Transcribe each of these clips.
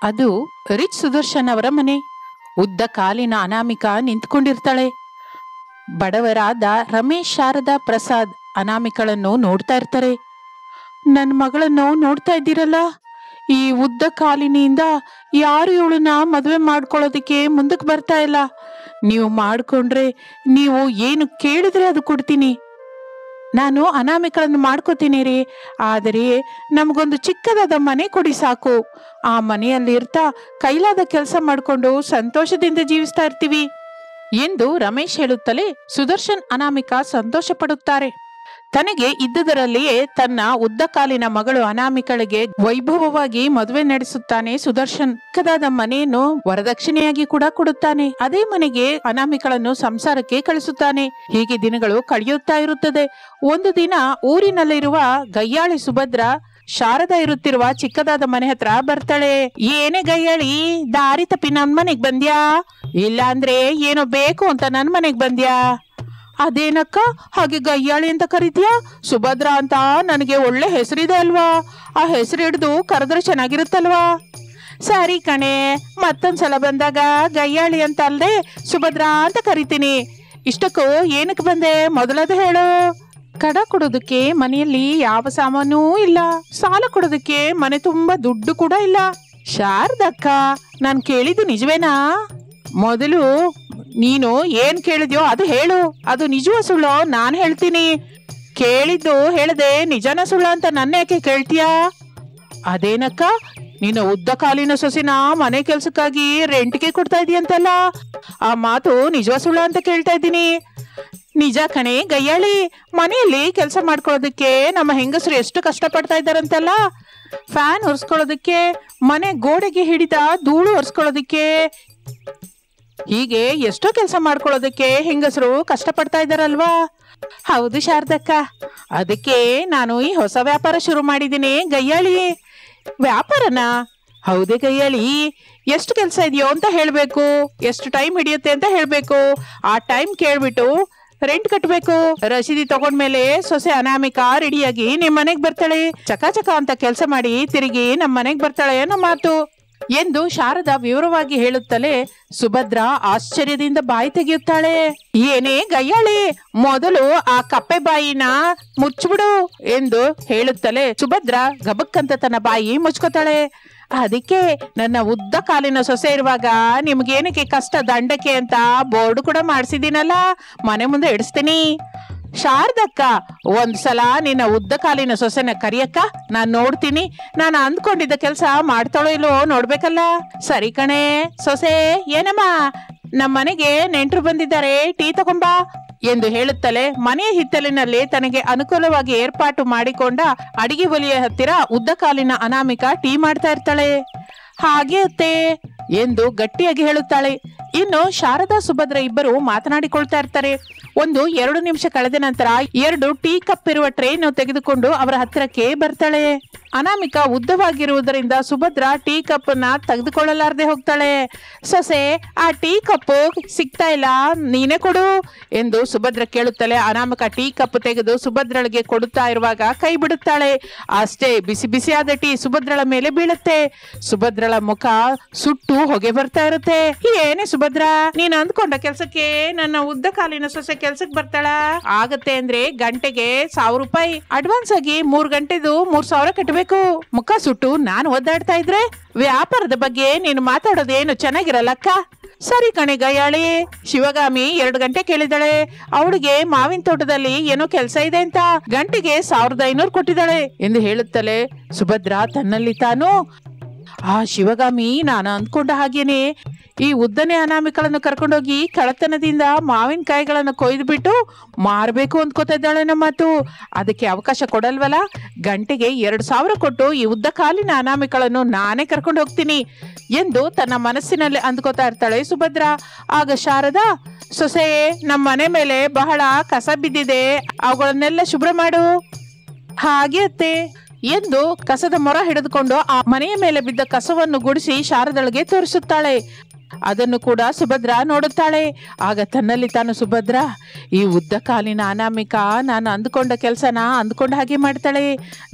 ಅದು ರಿಚ್ ಸುದರ್ಶನ್ ಅವರ ಮನೆ. ಉದ್ದ ಕಾಲಿನ ಅನಾಮಿಕಾ ನಿಂತ್ಕೊಂಡಿರ್ತಾಳೆ. ಬಡವರಾದ ರಮೇಶ್, ಶಾರದಾ, ಪ್ರಸಾದ್ ಅನಾಮಿಕಳನ್ನು ನೋಡ್ತಾ ಇರ್ತಾರೆ. ನನ್ನ ಮಗಳನ್ನು ನೋಡ್ತಾ ಇದ್ದೀರಲ್ಲ, ಈ ಉದ್ದ ಕಾಲಿನಿಂದ ಯಾರು ಇವಳನ್ನ ಮದುವೆ ಮಾಡ್ಕೊಳ್ಳೋದಕ್ಕೆ ಮುಂದಕ್ಕೆ ಬರ್ತಾ ಇಲ್ಲ. ನೀವು ಮಾಡ್ಕೊಂಡ್ರೆ ನೀವು ಏನು ಕೇಳಿದ್ರೆ ಅದು ಕೊಡ್ತೀನಿ. ನಾನು ಅನಾಮಿಕಳನ್ನು ಮಾಡ್ಕೋತೀನಿ ರೀ, ಆದರೆ ನಮಗೊಂದು ಚಿಕ್ಕದಾದ ಮನೆ ಕೊಡಿ ಸಾಕು. ಆ ಮನೆಯಲ್ಲಿ ಇರ್ತಾ ಕೈಲಾದ ಕೆಲಸ ಮಾಡಿಕೊಂಡು ಸಂತೋಷದಿಂದ ಜೀವಿಸ್ತಾ ಇರ್ತೀವಿ ಎಂದು ರಮೇಶ್ ಹೇಳುತ್ತಲೇ ಸುದರ್ಶನ್ ಅನಾಮಿಕಾ ಸಂತೋಷ ಪಡುತ್ತಾರೆ. ತನಗೆ ಇದ್ದುದರಲ್ಲಿಯೇ ತನ್ನ ಉದ್ದ ಕಾಲಿನ ಮಗಳು ಅನಾಮಿಕಳಿಗೆ ವೈಭವವಾಗಿ ಮದುವೆ ನಡೆಸುತ್ತಾನೆ ಸುದರ್ಶನ್. ಚಿಕ್ಕದಾದ ಮನೆಯನ್ನು ವರದಕ್ಷಿಣೆಯಾಗಿ ಕೂಡ ಕೊಡುತ್ತಾನೆ. ಅದೇ ಮನೆಗೆ ಅನಾಮಿಕಳನ್ನು ಸಂಸಾರಕ್ಕೆ ಕಳಿಸುತ್ತಾನೆ. ಹೀಗೆ ದಿನಗಳು ಕಳೆಯುತ್ತಾ ಇರುತ್ತದೆ. ಒಂದು ದಿನ ಊರಿನಲ್ಲಿರುವ ಗಯ್ಯಾಳಿ ಸುಭದ್ರ ಶಾರದಾ ಇರುತ್ತಿರುವ ಚಿಕ್ಕದಾದ ಮನೆ ಹತ್ರ ಬರ್ತಾಳೆ. ಏನೇ ಗಯ್ಯಾಳಿ, ದಾರಿ ತಪ್ಪಿ ನನ್ ಮನೆಗ್ ಬಂದ್ಯಾ? ಇಲ್ಲ ಅಂದ್ರೆ ಏನೋ ಬೇಕು ಅಂತ ನನ್ ಮನೆಗ್ ಬಂದ್ಯಾ? ಅದೇನಕ್ಕ ಹಾಗೆ ಗಯ್ಯಾಳಿ ಅಂತ ಕರೀತೀಯ? ಸುಭದ್ರ ಅಂತ ನನಗೆ ಒಳ್ಳೆ ಹೆಸರಿದೆ ಅಲ್ವಾ? ಆ ಹೆಸರು ಹಿಡಿದು ಕರೆದ್ರೆ ಚೆನ್ನಾಗಿರುತ್ತಲ್ವಾ? ಸರಿ ಕಣೆ, ಮತ್ತೊಂದ್ಸಲ ಬಂದಾಗ ಗಯ್ಯಾಳಿ ಅಂತ ಅಲ್ದೆ ಸುಭದ್ರ ಅಂತ ಕರಿತೀನಿ. ಇಷ್ಟಕ್ಕೂ ಏನಕ್ಕೆ ಬಂದೆ ಮೊದಲದು ಹೇಳು. ಕಡ ಕೊಡೋದಕ್ಕೆ ಮನೆಯಲ್ಲಿ ಯಾವ ಸಾಮಾನೂ ಇಲ್ಲ, ಸಾಲ ಕೊಡೋದಕ್ಕೆ ಮನೆ ತುಂಬಾ ದುಡ್ಡು ಕೂಡ ಇಲ್ಲ. ಶಾರದಕ್ಕ, ನಾನ್ ಕೇಳಿದ್ದು ನಿಜವೇನಾ? ಮೊದಲು ನೀನು ಏನ್ ಕೇಳಿದ್ಯೋ ಅದು ಹೇಳು. ಅದು ನಿಜವ ಸುಳ್ಳೋ ನಾನ್ ಹೇಳ್ತೀನಿ. ಕೇಳಿದ್ದು ಹೇಳದೆ ನಿಜನ ಸುಳ್ಳ ಅಂತ ನನ್ನ ಯಾಕೆ ಕೇಳ್ತೀಯಾ? ಅದೇನಕ್ಕ, ನೀನು ಉದ್ದ ಕಾಲಿನ ಸೊಸಿನ ಮನೆ ಕೆಲ್ಸಕ್ಕಾಗಿ ರೆಂಟ್ಗೆ ಕೊಡ್ತಾ ಇದೀಯಂತಲ್ಲ, ಆ ಮಾತು ನಿಜವ ಸುಳ್ಳ ಅಂತ ಕೇಳ್ತಾ ಇದ್ದೀನಿ. ನಿಜ ಕಣೆ ಗಯ್ಯಾಳಿ, ಮನೆಯಲ್ಲಿ ಕೆಲಸ ಮಾಡ್ಕೊಳ್ಳೋದಕ್ಕೆ ನಮ್ಮ ಹೆಂಗಸರು ಎಷ್ಟು ಕಷ್ಟ ಪಡ್ತಾ ಇದ್ದಾರಂತಲ್ಲ. ಫ್ಯಾನ್ ಒರೆಸ್ಕೊಳ್ಳೋದಕ್ಕೆ, ಮನೆ ಗೋಡೆಗೆ ಹಿಡಿದ ಧೂಳು ಒರೆಸ್ಕೊಳ್ಳೋದಕ್ಕೆ, ಹೀಗೆ ಎಷ್ಟೋ ಕೆಲಸ ಮಾಡ್ಕೊಳ್ಳೋದಕ್ಕೆ ಹೆಂಗಸರು ಕಷ್ಟ ಪಡ್ತಾ ಇದ್ದಾರಲ್ವಾ? ಹೌದು ಶಾರದಕ್ಕ, ಅದಕ್ಕೆ ನಾನು ಈ ಹೊಸ ವ್ಯಾಪಾರ ಶುರು ಮಾಡಿದ್ದೀನಿ ಗಯ್ಯಾಳಿ. ವ್ಯಾಪಾರನಾ? ಹೌದೇ ಗಯ್ಯಾಳಿ. ಎಷ್ಟು ಕೆಲಸ ಇದೆಯೋ ಅಂತ ಹೇಳ್ಬೇಕು, ಎಷ್ಟು ಟೈಮ್ ಹಿಡಿಯುತ್ತೆ ಅಂತ ಹೇಳ್ಬೇಕು. ಆ ಟೈಮ್ ಕೇಳ್ಬಿಟ್ಟು ರೆಂಟ್ ಕಟ್ಟಬೇಕು. ರಸೀದಿ ತಗೊಂಡ್ಮೇಲೆ ಸೊಸೆ ಅನಾಮಿಕಾ ರೆಡಿಯಾಗಿ ನಿಮ್ ಮನೆಗ್ ಬರ್ತಾಳೆ. ಚಕ ಅಂತ ಕೆಲಸ ಮಾಡಿ ತಿರುಗಿ ನಮ್ಮ ಮನೆಗ್ ಬರ್ತಾಳೆ ಅನ್ನೋ ಮಾತು ಎಂದು ಶಾರದಾ ವಿವರವಾಗಿ ಹೇಳುತ್ತಲೇ ಸುಭದ್ರ ಆಶ್ಚರ್ಯದಿಂದ ಬಾಯಿ ತೆಗೆಯುತ್ತಾಳೆ. ಏನೇ ಗಯ್ಯಾಳಿ, ಮೊದಲು ಆ ಕಪ್ಪೆ ಬಾಯಿನ ಮುಚ್ಚಿಬಿಡು ಎಂದು ಹೇಳುತ್ತಲೇ ಸುಭದ್ರ ಗಬಕ್ಕಂತ ತನ್ನ ಬಾಯಿ ಮುಚ್ಕೋತಾಳೆ. ಅದಕ್ಕೆ ನನ್ನ ಉದ್ದ ಕಾಲಿನ ಸೊಸೆ ಇರುವಾಗ ನಿಮ್ಗೇನಕ್ಕೆ ಕಷ್ಟ ದಂಡಕ್ಕೆ ಅಂತ ಬೋರ್ಡ್ ಕೂಡ ಮಾಡಿಸಿದೀನಲ್ಲ, ಮನೆ ಮುಂದೆ ಇಡಿಸ್ತೀನಿ. ಶಾರದಕ್ಕ, ಒಂದ್ಸಲ ನಿನ್ನ ಉದ್ದ ಕಾಲಿನ ಸೊಸೆನ ಕರಿಯಕ್ಕ, ನಾನ್ ನೋಡ್ತೀನಿ. ನಾನು ಅಂದ್ಕೊಂಡಿದ್ದ ಕೆಲಸ ಮಾಡ್ತಾಳೋ ಇಲ್ವೋ ನೋಡ್ಬೇಕಲ್ಲ. ಸರಿ ಕಣೆ ಸೊಸೆ. ಏನಮ್ಮ, ನಮ್ಮ ಮನೆಗೆ ನೆಂಟರು ಬಂದಿದ್ದಾರೆ, ಟೀ ತಗೊಂಬಾ ಎಂದು ಹೇಳುತ್ತಲೇ ಮನೆಯ ಹಿತ್ತಲಿನಲ್ಲಿ ತನಗೆ ಅನುಕೂಲವಾಗಿ ಏರ್ಪಾಟು ಮಾಡಿಕೊಂಡ ಅಡಿಗೆ ಒಲೆಯ ಹತ್ತಿರ ಉದ್ದ ಕಾಲಿನ ಅನಾಮಿಕಾ ಟೀ ಮಾಡ್ತಾ ಇರ್ತಾಳೆ. ಹಾಗೆ ಅತ್ತೆ ಎಂದು ಗಟ್ಟಿಯಾಗಿ ಹೇಳುತ್ತಾಳೆ. ಇನ್ನು ಶಾರದಾ ಸುಭದ್ರ ಇಬ್ಬರು ಮಾತನಾಡಿಕೊಳ್ತಾ ಇರ್ತಾರೆ. 1-2 ನಿಮಿಷ ಕಳೆದ ನಂತರ 2 ಟೀ ಕಪ್ ಇರುವ ಟ್ರೇನ್ ತೆಗೆದುಕೊಂಡು ಅವರ ಹತ್ತಿರಕ್ಕೆ ಬರ್ತಾಳೆ. ಅನಾಮಿಕಾ ಉದ್ದವಾಗಿರುವುದರಿಂದ ಸುಭದ್ರ ಟೀ ಕಪ್ ನ ತೆಗೆದುಕೊಳ್ಳಲಾರದೆ ಹೋಗ್ತಾಳೆ. ಸೊಸೆ, ಆ ಟೀ ಕಪ್ ಸಿಗ್ತಾ ಇಲ್ಲ, ನೀನೇ ಕೊಡು ಎಂದು ಸುಭದ್ರ ಕೇಳುತ್ತಲೇ ಅನಾಮಿಕಾ ಟೀ ಕಪ್ ತೆಗೆದು ಸುಭದ್ರಳಿಗೆ ಕೊಡುತ್ತಾ ಇರುವಾಗ ಕೈ ಬಿಡುತ್ತಾಳೆ. ಅಷ್ಟೇ, ಬಿಸಿ ಬಿಸಿಯಾದ ಟೀ ಸುಭದ್ರಳ ಮೇಲೆ ಬೀಳುತ್ತೆ. ಸುಭದ್ರಳ ಮುಖ ಸುಟ್ಟು ಹೊಗೆ ಬರ್ತಾ ಇರುತ್ತೆ. ಏನೇ ಸುಭದ್ರ, ನೀನ್ ಅಂದ್ಕೊಂಡ ಕೆಲ್ಸಕ್ಕೆ ನನ್ನ ಉದ್ದ ಕಾಲಿನ ಸೊಸೆ ಕೆಲ್ಸಕ್ಕೆ ಬರ್ತಾಳ? ಆಗತ್ತೆ ಅಂದ್ರೆ ಗಂಟೆಗೆ 1000 ರೂಪಾಯಿ ಅಡ್ವಾನ್ಸ್ ಆಗಿ 3 ಗಂಟೆದು 3000 ಕಟ್ಟಬೇಕು. ಮುಖ ಸುಟ್ಟು ನಾನು ಒದ್ದಾಡ್ತಾ ಇದ್ರೆ ವ್ಯಾಪಾರದ ಬಗ್ಗೆ ನೀನು ಮಾತಾಡೋದೇನು ಚೆನ್ನಾಗಿರಲ್ಲಕ್ಕ. ಸರಿ ಕಣೆ ಗಯ್ಯಾಳಿ, ಶಿವಗಾಮಿ 2 ಗಂಟೆ ಕೇಳಿದಾಳೆ. ಅವಳಿಗೆ ಮಾವಿನ ತೋಟದಲ್ಲಿ ಏನೋ ಕೆಲಸ ಇದೆ ಅಂತ ಗಂಟೆಗೆ 1500 ಕೊಟ್ಟಿದ್ದಾಳೆ ಎಂದು ಹೇಳುತ್ತಲೇ ಸುಭದ್ರ ತನ್ನಲ್ಲಿ ತಾನು, ಆ ಶಿವಗಾಮಿ ನಾನು ಅಂದ್ಕೊಂಡ ಹಾಗೇನೆ ಈ ಉದ್ದನೆ ಅನಾಮಿಕಳನ್ನು ಕರ್ಕೊಂಡೋಗಿ ಕಳತನದಿಂದ ಮಾವಿನಕಾಯಿಗಳನ್ನು ಕೊಯ್ದು ಬಿಟ್ಟು ಮಾರಬೇಕು ಅಂದ್ಕೋತಾ ಇದ್ದಾಳೆ ನಮ್ಮ ಮಾತು. ಅದಕ್ಕೆ ಅವಕಾಶ ಕೊಡಲ್ವಲ್ಲ, ಗಂಟೆಗೆ 2000 ಕೊಟ್ಟು ಈ ಉದ್ದ ಕಾಲಿನ ಅನಾಮಿಕಳನ್ನು ನಾನೇ ಕರ್ಕೊಂಡು ಹೋಗ್ತೀನಿ ಎಂದು ತನ್ನ ಮನಸ್ಸಿನಲ್ಲಿ ಅಂದ್ಕೋತಾ ಇರ್ತಾಳೆ ಸುಭದ್ರ. ಆಗ ಶಾರದಾ, ಸೊಸೆ, ನಮ್ಮ ಮನೆ ಮೇಲೆ ಬಹಳ ಕಸ ಬಿದ್ದಿದೆ, ಅವುಗಳನ್ನೆಲ್ಲ ಶುಭ್ರ ಮಾಡು. ಹಾಗೆ ಅತ್ತೆ ಎಂದು ಕಸದ ಮೊರ ಹಿಡಿದುಕೊಂಡು ಆ ಮನೆಯ ಮೇಲೆ ಬಿದ್ದ ಕಸವನ್ನು ಗುಡಿಸಿ ಶಾರದಳಿಗೆ ತೋರಿಸುತ್ತಾಳೆ. ಅದನ್ನು ಕೂಡ ಸುಭದ್ರ ನೋಡುತ್ತಾಳೆ. ಆಗ ತನ್ನಲ್ಲಿ ತಾನು ಸುಭದ್ರ, ಈ ಉದ್ದ ಕಾಲಿನ ಅನಾಮಿಕ ನಾನು ಅಂದುಕೊಂಡ ಕೆಲಸನ ಅಂದುಕೊಂಡ ಹಾಗೆ ಮಾಡ್ತಾಳೆ,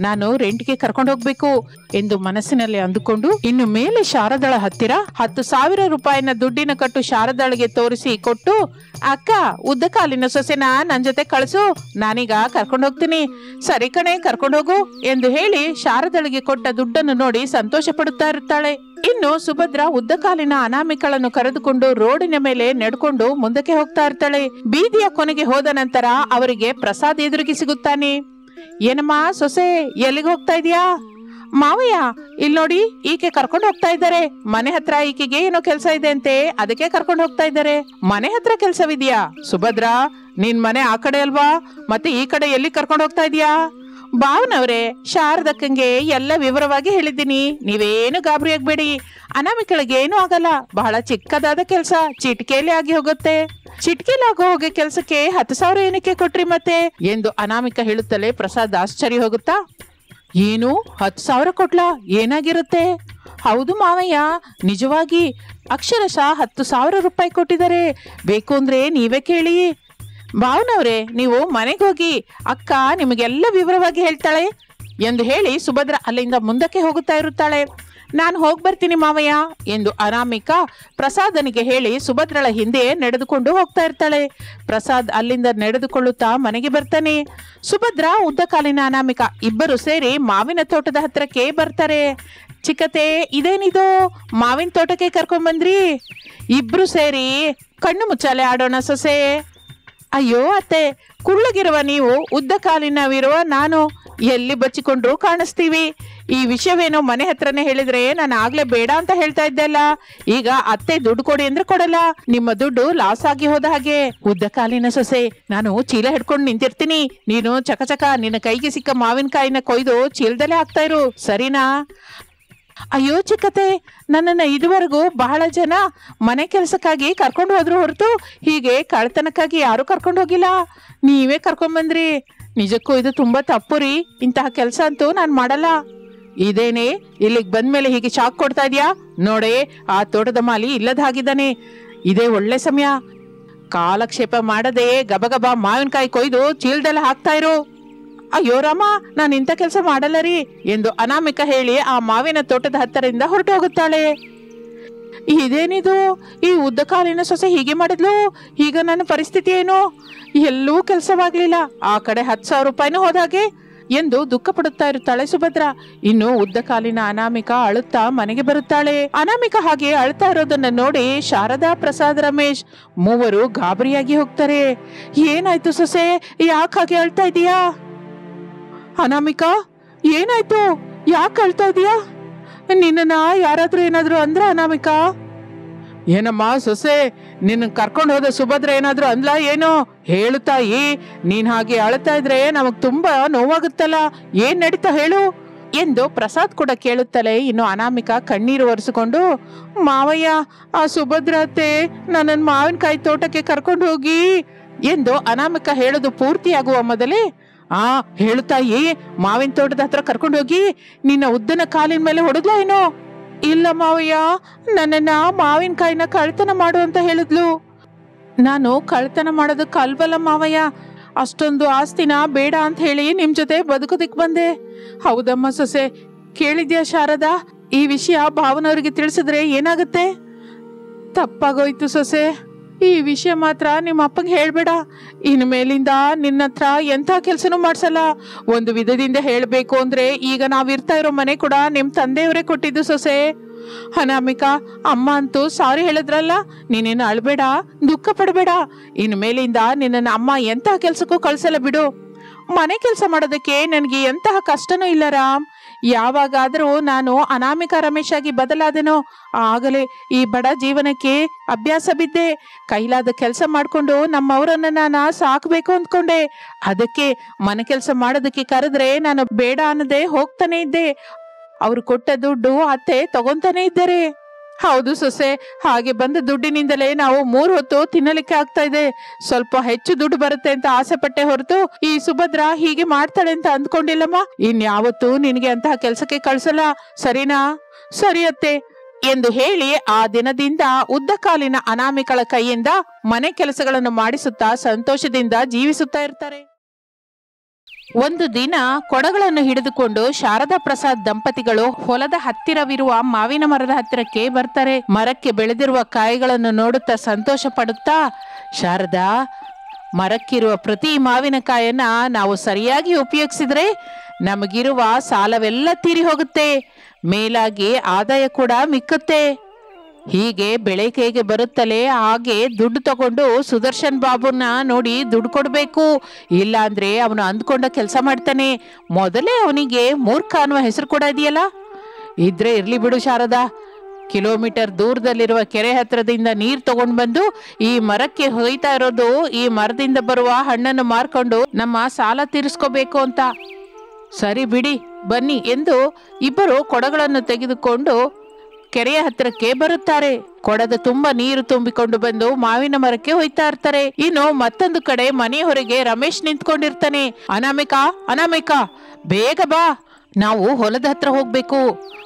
ನಾನು ರೆಂಟ್ಗೆ ಕರ್ಕೊಂಡು ಹೋಗ್ಬೇಕು ಎಂದು ಮನಸ್ಸಿನಲ್ಲಿ ಅಂದುಕೊಂಡು ಇನ್ನು ಮೇಲೆ ಶಾರದಳ ಹತ್ತಿರ 10,000 ರೂಪಾಯಿನ ದುಡ್ಡಿನ ಕಟ್ಟು ಶಾರದಳಿಗೆ ತೋರಿಸಿ ಕೊಟ್ಟು, ಅಕ್ಕ ಉದ್ದ ಕಾಲಿನ ಸೊಸೆನ ನನ್ ಜೊತೆ ಕಳಿಸು, ನಾನೀಗ ಕರ್ಕೊಂಡು ಹೋಗ್ತೀನಿ. ಸರಿ ಕಣೆ, ಕರ್ಕೊಂಡು ಹೋಗು ಎಂದು ಹೇಳಿ ಶಾರದಳಿಗೆ ಕೊಟ್ಟ ದುಡ್ಡನ್ನು ನೋಡಿ ಸಂತೋಷ ಪಡುತ್ತಾ ಇರುತ್ತಾಳೆ. ಇನ್ನು ಸುಭದ್ರ ಉದ್ದ ಕಾಲಿನ ಅನಾಮಿಕಳನ್ನು ಕರೆದುಕೊಂಡು ರೋಡಿನ ಮೇಲೆ ನಡ್ಕೊಂಡು ಮುಂದಕ್ಕೆ ಹೋಗ್ತಾ ಇರ್ತಾಳೆ. ಬೀದಿಯ ಕೊನೆಗೆ ಹೋದ ನಂತರ ಅವರಿಗೆ ಪ್ರಸಾದ್ ಎದುರಿಗೆ ಸಿಗುತ್ತಾನೆ. ಏನಮ್ಮ ಸೊಸೆ, ಎಲ್ಲಿಗೆ ಹೋಗ್ತಾ ಇದೀಯಾ? ಮಾವಯ್ಯ, ಇಲ್ಲಿ ನೋಡಿ, ಈಕೆ ಕರ್ಕೊಂಡು ಹೋಗ್ತಾ ಇದ್ದಾರೆ. ಮನೆ ಹತ್ರ ಈಕೆಗೆ ಏನೋ ಕೆಲಸ ಇದೆ ಅಂತೆ, ಅದಕ್ಕೆ ಕರ್ಕೊಂಡು ಹೋಗ್ತಾ ಇದ್ದಾರೆ. ಮನೆ ಹತ್ರ ಕೆಲ್ಸವಿದ್ಯಾ? ಸುಭದ್ರ, ನಿನ್ ಮನೆ ಆ ಕಡೆ ಅಲ್ವಾ, ಮತ್ತೆ ಈ ಕಡೆ ಎಲ್ಲಿ ಕರ್ಕೊಂಡು ಹೋಗ್ತಾ ಇದೀಯಾ? ಭಾವನವ್ರೆ, ಶಾರದಕ್ಕಂಗೆ ಎಲ್ಲ ವಿವರವಾಗಿ ಹೇಳಿದ್ದೀನಿ, ನೀವೇನು ಗಾಬರಿ ಆಗ್ಬೇಡಿ. ಅನಾಮಿಕಳಿಗೆ ಏನು ಆಗಲ್ಲ, ಬಹಳ ಚಿಕ್ಕದಾದ ಕೆಲಸ, ಚಿಟಿಕೆಯಲ್ಲಿ ಆಗಿ ಹೋಗುತ್ತೆ. ಚಿಟಿಕೆಯಲ್ಲಿ ಆಗೋ ಹೋಗೋ ಕೆಲ್ಸಕ್ಕೆ 10,000 ಏನಕ್ಕೆ ಕೊಟ್ರಿ ಮತ್ತೆ ಎಂದು ಅನಾಮಿಕ ಹೇಳುತ್ತಲೇ ಪ್ರಸಾದ್ ಆಶ್ಚರ್ಯ ಹೋಗುತ್ತಾ, ಏನು 10,000 ಕೊಟ್ಲಾ? ಏನಾಗಿರುತ್ತೆ? ಹೌದು ಮಾವಯ್ಯ, ನಿಜವಾಗಿ ಅಕ್ಷರಶಃ 10,000 ರೂಪಾಯಿ ಕೊಟ್ಟಿದ್ದಾರೆ. ಬೇಕು ಅಂದ್ರೆ ನೀವೇ ಕೇಳಿ. ಭಾವನವ್ರೆ, ನೀವು ಮನೆಗೆ ಹೋಗಿ, ಅಕ್ಕ ನಿಮಗೆಲ್ಲ ವಿವರವಾಗಿ ಹೇಳ್ತಾಳೆ ಎಂದು ಹೇಳಿ ಸುಭದ್ರ ಅಲ್ಲಿಂದ ಮುಂದಕ್ಕೆ ಹೋಗುತ್ತಾ ಇರುತ್ತಾಳೆ. ನಾನು ಹೋಗಿ ಬರ್ತೀನಿ ಮಾವಯ್ಯ ಎಂದು ಅನಾಮಿಕ ಪ್ರಸಾದನಿಗೆ ಹೇಳಿ ಸುಭದ್ರಳ ಹಿಂದೆ ನಡೆದುಕೊಂಡು ಹೋಗ್ತಾ ಇರ್ತಾಳೆ. ಪ್ರಸಾದ್ ಅಲ್ಲಿಂದ ನಡೆದುಕೊಳ್ಳುತ್ತಾ ಮನೆಗೆ ಬರ್ತಾನೆ. ಸುಭದ್ರ, ಉದ್ದ ಕಾಲಿನ ಅನಾಮಿಕ ಇಬ್ಬರು ಸೇರಿ ಮಾವಿನ ತೋಟದ ಹತ್ರಕ್ಕೆ ಬರ್ತಾರೆ. ಚಿಕ್ಕತೆ, ಇದೇನಿದು, ಮಾವಿನ ತೋಟಕ್ಕೆ ಕರ್ಕೊಂಡ್ ಬಂದ್ರಿ? ಇಬ್ರು ಸೇರಿ ಕಣ್ಣು ಮುಚ್ಚಾಲೆ ಆಡೋಣ ಸೊಸೆ. ಅಯ್ಯೋ ಅತ್ತೆ, ಕುಳ್ಳಗಿರುವ ನೀವು, ಉದ್ದ ಕಾಲಿನವಿರುವ ನಾನು, ಎಲ್ಲಿ ಬಚ್ಚಿಕೊಂಡ್ರು ಕಾಣಿಸ್ತೀವಿ. ಈ ವಿಷಯವೇನೋ ಮನೆ ಹತ್ರನೇ ಹೇಳಿದ್ರೆ ನಾನು ಆಗ್ಲೇ ಬೇಡ ಅಂತ ಹೇಳ್ತಾ ಇದ್ದೆ ಅಲ್ಲ. ಈಗ ಅತ್ತೆ ದುಡ್ಡು ಕೊಡಿ ಅಂದ್ರೆ ಕೊಡಲ್ಲ, ನಿಮ್ಮ ದುಡ್ಡು ಲಾಸ್ ಆಗಿ ಹೋದ ಹಾಗೆ. ಉದ್ದ ಕಾಲಿನ ಸೊಸೆ, ನಾನು ಚೀಲ ಹಿಡ್ಕೊಂಡು ನಿಂತಿರ್ತೀನಿ, ನೀನು ಚಕಚಕ ನಿನ್ನ ಕೈಗೆ ಸಿಕ್ಕ ಮಾವಿನಕಾಯಿನ ಕೊಯ್ದು ಚೀಲದಲ್ಲೇ ಹಾಕ್ತಾ ಇರು, ಸರಿನಾ? ಅಯ್ಯೋ ಚಿಕ್ಕತೆ, ನನ್ನನ್ನು ಇದುವರೆಗೂ ಬಹಳ ಜನ ಮನೆ ಕೆಲಸಕ್ಕಾಗಿ ಕರ್ಕೊಂಡು ಹೋದ್ರು ಹೊರತು ಹೀಗೆ ಕಳ್ತನಕ್ಕಾಗಿ ಯಾರು ಕರ್ಕೊಂಡು ಹೋಗಿಲ್ಲ, ನೀವೇ ಕರ್ಕೊಂಡ್ಬಂದ್ರಿ. ನಿಜಕ್ಕೂ ಇದು ತುಂಬಾ ತಪ್ಪು ರೀ, ಇಂತಹ ಕೆಲಸ ಅಂತೂ ನಾನು ಮಾಡಲ್ಲ. ಇದೇನೆ ಇಲ್ಲಿಗೆ ಬಂದ್ಮೇಲೆ ಹೀಗೆ ಶಾಕ್ ಕೊಡ್ತಾ ಇದೀಯಾ? ನೋಡೇ, ಆ ತೋಟದ ಮಾಲಿ ಇಲ್ಲದ ಹಾಗಿದ್ದಾನೆ, ಇದೇ ಒಳ್ಳೆ ಸಮಯ, ಕಾಲಕ್ಷೇಪ ಮಾಡದೆ ಗಬಗಬ ಮಾವಿನಕಾಯಿ ಕೊಯ್ದು ಚೀಲದಲ್ಲಿ ಹಾಕ್ತಾ ಇರು. ಅಯ್ಯೋ ರಾಮ, ನಾನು ಇಂಥ ಕೆಲಸ ಮಾಡಲ್ಲ ರೀ ಎಂದು ಅನಾಮಿಕ ಹೇಳಿ ಆ ಮಾವಿನ ತೋಟದ ಹತ್ತರಿಂದ ಹೊರಟು ಹೋಗುತ್ತಾಳೆ. ಇದೇನಿದು, ಈ ಉದ್ದ ಕಾಲಿನ ಸೊಸೆ ಹೀಗೆ ಮಾಡಿದ್ಲು, ಈಗ ನನ್ನ ಪರಿಸ್ಥಿತಿ ಏನು? ಎಲ್ಲೂ ಕೆಲಸವಾಗ್ಲಿಲ್ಲ, ಆ ಕಡೆ 10,000 ರೂಪಾಯಿನೂ ಹೋದಾಗೆ ಎಂದು ದುಃಖ ಪಡುತ್ತಾ ಇರುತ್ತಾಳೆ ಸುಭದ್ರ. ಇನ್ನು ಉದ್ದ ಕಾಲಿನ ಅನಾಮಿಕ ಅಳುತ್ತಾ ಮನೆಗೆ ಬರುತ್ತಾಳೆ. ಅನಾಮಿಕ ಹಾಗೆ ಅಳ್ತಾ ಇರೋದನ್ನ ನೋಡಿ ಶಾರದಾ, ಪ್ರಸಾದ್, ರಮೇಶ್ ಮೂವರು ಗಾಬರಿಯಾಗಿ ಹೋಗ್ತಾರೆ. ಏನಾಯ್ತು ಸೊಸೆ, ಯಾಕೆ ಹಾಗೆ ಅಳ್ತಾ ಇದೀಯಾ? ಅನಾಮಿಕಾ, ಏನಾಯ್ತು, ಯಾಕೆ ಅಳ್ತಾ ಇದೀಯಾ? ನಿನ್ನ ಯಾರಾದ್ರೂ ಏನಾದ್ರು ಅಂದ್ರ? ಅನಾಮಿಕಾ, ಏನಮ್ಮ ಸೊಸೆ, ನಿನ್ನ ಕರ್ಕೊಂಡು ಹೋದ ಸುಭದ್ರ ಏನಾದ್ರು ಅಂದ್ಲಾ ಏನೋ? ಹೇಳು ತಾಯಿ, ನೀನ್ ಹಾಗೆ ಅಳ್ತಾ ಇದ್ರೆ ನಮಗ್ ತುಂಬಾ ನೋವಾಗುತ್ತಲ್ಲ, ಏನ್ ನಡೀತಾ ಹೇಳು ಎಂದು ಪ್ರಸಾದ್ ಕೂಡ ಕೇಳುತ್ತಲೇ ಇನ್ನು ಅನಾಮಿಕ ಕಣ್ಣೀರು ಒರೆಸಿಕೊಂಡು, ಮಾವಯ್ಯ, ಆ ಸುಭದ್ರ ಅತ್ತೆ ನನ್ನನ್ನು ಮಾವಿನಕಾಯಿ ತೋಟಕ್ಕೆ ಕರ್ಕೊಂಡು ಹೋಗಿ ಎಂದು ಅನಾಮಿಕ ಹೇಳೋದು ಪೂರ್ತಿಯಾಗುವ ಮೊದಲೇ, ಹೇಳುತ್ತಾಯಿ, ಮಾವಿನ ತೋಟದ ಹತ್ರ ಕರ್ಕೊಂಡು ಹೋಗಿ ನಿನ್ನ ಉದ್ದನ ಕಾಲಿನ ಮೇಲೆ ಹೊಡೆದ್ಲ ಏನೋ? ಇಲ್ಲ ಮಾವಯ್ಯ, ನನ್ನನ್ನ ಮಾವಿನಕಾಯಿನ ಕಳ್ತನ ಮಾಡು ಅಂತ ಹೇಳಿದ್ಲು. ನಾನು ಕಳ್ತನ ಮಾಡೋದಕ್ಕೆ ಅಲ್ವಲ್ಲ ಮಾವಯ್ಯ, ಅಷ್ಟೊಂದು ಆಸ್ತಿನ ಬೇಡ ಅಂತ ಹೇಳಿ ನಿಮ್ ಜೊತೆ ಬದುಕೋದಿಕ್ ಬಂದೆ. ಹೌದಮ್ಮ ಸೊಸೆ, ಕೇಳಿದ್ಯಾ ಶಾರದಾ, ಈ ವಿಷಯ ಭಾವನವ್ರಿಗೆ ತಿಳಿಸಿದ್ರೆ ಏನಾಗುತ್ತೆ? ತಪ್ಪಾಗೋಯ್ತು ಸೊಸೆ, ಈ ವಿಷಯ ಮಾತ್ರ ನಿಮ್ಮ ಅಪ್ಪಗೆ ಹೇಳ್ಬೇಡ. ಇನ್ನು ಮೇಲಿಂದ ನಿನ್ನ ಹತ್ರ ಎಂಥ ಕೆಲಸನೂ ಮಾಡ್ಸಲ್ಲ. ಒಂದು ವಿಧದಿಂದ ಹೇಳಬೇಕು ಅಂದ್ರೆ ಈಗ ನಾವಿರ್ತಾ ಇರೋ ಮನೆ ಕೂಡ ನಿಮ್ ತಂದೆಯವರೇ ಕೊಟ್ಟಿದ್ದು ಸೊಸೆ. ಅನಾಮಿಕಾ, ಅಮ್ಮ ಅಂತೂ ಸಾರಿ ಹೇಳಿದ್ರಲ್ಲ, ನೀನೇನು ಅಳ್ಬೇಡ, ದುಃಖ ಪಡಬೇಡ. ಇನ್ನು ಮೇಲಿಂದ ನಿನ್ನ ಅಮ್ಮ ಎಂತಹ ಕೆಲ್ಸಕ್ಕೂ ಕಳ್ಸಲ್ಲ ಬಿಡು. ಮನೆ ಕೆಲಸ ಮಾಡೋದಕ್ಕೆ ನನಗೆ ಎಂತಹ ಕಷ್ಟನೂ ಇಲ್ಲ ರಾಮ್. ಯಾವಾಗಾದರೂ ನಾನು ಅನಾಮಿಕಾ ರಮೇಶ್ ಆಗಿ ಬದಲಾದೆನೋ ಆಗಲೇ ಈ ಬಡ ಜೀವನಕ್ಕೆ ಅಭ್ಯಾಸ ಬಿದ್ದೆ. ಕೈಲಾದ ಕೆಲಸ ಮಾಡ್ಕೊಂಡು ನಮ್ಮವರನ್ನ ನಾನು ಸಾಕಬೇಕು ಅಂದ್ಕೊಂಡೆ. ಅದಕ್ಕೆ ಮನೆ ಕೆಲಸ ಮಾಡೋದಕ್ಕೆ ಕರೆದ್ರೆ ನಾನು ಬೇಡ ಅನ್ನದೆ ಹೋಗ್ತಾನೆ ಇದ್ದೆ. ಅವ್ರು ಕೊಟ್ಟ ದುಡ್ಡು ಅತ್ತೆ ತಗೊಂತಾನೆ ಇದ್ದಾರೆ. ಹೌದು ಸೊಸೆ, ಹಾಗೆ ಬಂದ ದುಡ್ಡಿನಿಂದಲೇ ನಾವು 3 ಹೊತ್ತು ತಿನ್ನಲಿಕ್ಕೆ ಆಗ್ತಾ ಇದೆ. ಸ್ವಲ್ಪ ಹೆಚ್ಚು ದುಡ್ಡು ಬರುತ್ತೆ ಅಂತ ಆಸೆ ಪಟ್ಟೆ ಹೊರತು ಈ ಸುಭದ್ರ ಹೀಗೆ ಮಾಡ್ತಾಳೆ ಅಂತ ಅಂದ್ಕೊಂಡಿಲ್ಲಮ್ಮ. ಇನ್ಯಾವತ್ತೂ ನಿನಗೆ ಅಂತಹ ಕೆಲ್ಸಕ್ಕೆ ಕಳ್ಸಲ್ಲ, ಸರಿನಾ? ಸರಿ ಅತ್ತೆ, ಎಂದು ಹೇಳಿ ಆ ದಿನದಿಂದ ಉದ್ದ ಕಾಲಿನ ಅನಾಮಿಕಳ ಕೈಯಿಂದ ಮನೆ ಕೆಲಸಗಳನ್ನು ಮಾಡಿಸುತ್ತಾ ಸಂತೋಷದಿಂದ ಜೀವಿಸುತ್ತಾ ಇರ್ತಾರೆ. ಒಂದು ದಿನ ಕೊಡಗಳನ್ನು ಹಿಡಿದುಕೊಂಡು ಶಾರದಾ ಪ್ರಸಾದ್ ದಂಪತಿಗಳು ಹೊಲದ ಹತ್ತಿರವಿರುವ ಮಾವಿನ ಮರದ ಹತ್ತಿರಕ್ಕೆ ಬರ್ತಾರೆ. ಮರಕ್ಕೆ ಬೆಳೆದಿರುವ ಕಾಯಿಗಳನ್ನು ನೋಡುತ್ತಾ ಸಂತೋಷ ಪಡುತ್ತಾ, ಶಾರದಾ, ಮರಕ್ಕಿರುವ ಪ್ರತಿ ಮಾವಿನಕಾಯನ್ನ ನಾವು ಸರಿಯಾಗಿ ಉಪಯೋಗಿಸಿದ್ರೆ ನಮಗಿರುವ ಸಾಲವೆಲ್ಲ ತೀರಿ ಹೋಗುತ್ತೆ, ಮೇಲಾಗಿ ಆದಾಯ ಕೂಡ ಮಿಕ್ಕುತ್ತೆ. ಹೀಗೆ ಬೆಳೆ ಕೈಗೆ ಬರುತ್ತಲೇ ಹಾಗೆ ದುಡ್ಡು ತಗೊಂಡು ಸುದರ್ಶನ್ ಬಾಬುನ ನೋಡಿ ದುಡ್ಡು ಕೊಡ್ಬೇಕು, ಇಲ್ಲ ಅಂದ್ರೆ ಅವನು ಅಂದ್ಕೊಂಡ ಕೆಲಸ ಮಾಡ್ತಾನೆ. ಮೊದಲೇ ಅವನಿಗೆ ಮೂರ್ಖ ಅನ್ನುವ ಹೆಸರು ಕೂಡ ಇದೆಯಲ್ಲ. ಇದ್ರೆ ಇರ್ಲಿ ಬಿಡು ಶಾರದಾ, ಕಿಲೋಮೀಟರ್ ದೂರದಲ್ಲಿರುವ ಕೆರೆ ಹತ್ರದಿಂದ ನೀರು ತಗೊಂಡು ಬಂದು ಈ ಮರಕ್ಕೆ ಹೊಯ್ತಾ ಇರೋದು ಈ ಮರದಿಂದ ಬರುವ ಹಣ್ಣನ್ನು ಮಾರ್ಕೊಂಡು ನಮ್ಮ ಸಾಲ ತೀರಿಸ್ಕೋಬೇಕು ಅಂತ. ಸರಿ ಬಿಡಿ, ಬನ್ನಿ ಎಂದು ಇಬ್ಬರು ಕೊಡಗಳನ್ನು ತೆಗೆದುಕೊಂಡು ಕೆರೆಯ ಹತ್ತಿರಕ್ಕೆ ಬರುತ್ತಾರೆ. ಕೊಡದ ತುಂಬಾ ನೀರು ತುಂಬಿಕೊಂಡು ಬಂದು ಮಾವಿನ ಮರಕ್ಕೆ ಹೊಯ್ತಾ ಇರ್ತಾರೆ. ಇನ್ನು ಮತ್ತೊಂದು ಕಡೆ ಮನೆ ಹೊರಗೆ ರಮೇಶ್ ನಿಂತ್ಕೊಂಡಿರ್ತಾನೆ. ಅನಾಮಿಕಾ, ಅನಾಮಿಕಾ, ಬೇಗ ಬಾ, ನಾವು ಹೊಲದ ಹತ್ರ ಹೋಗ್ಬೇಕು.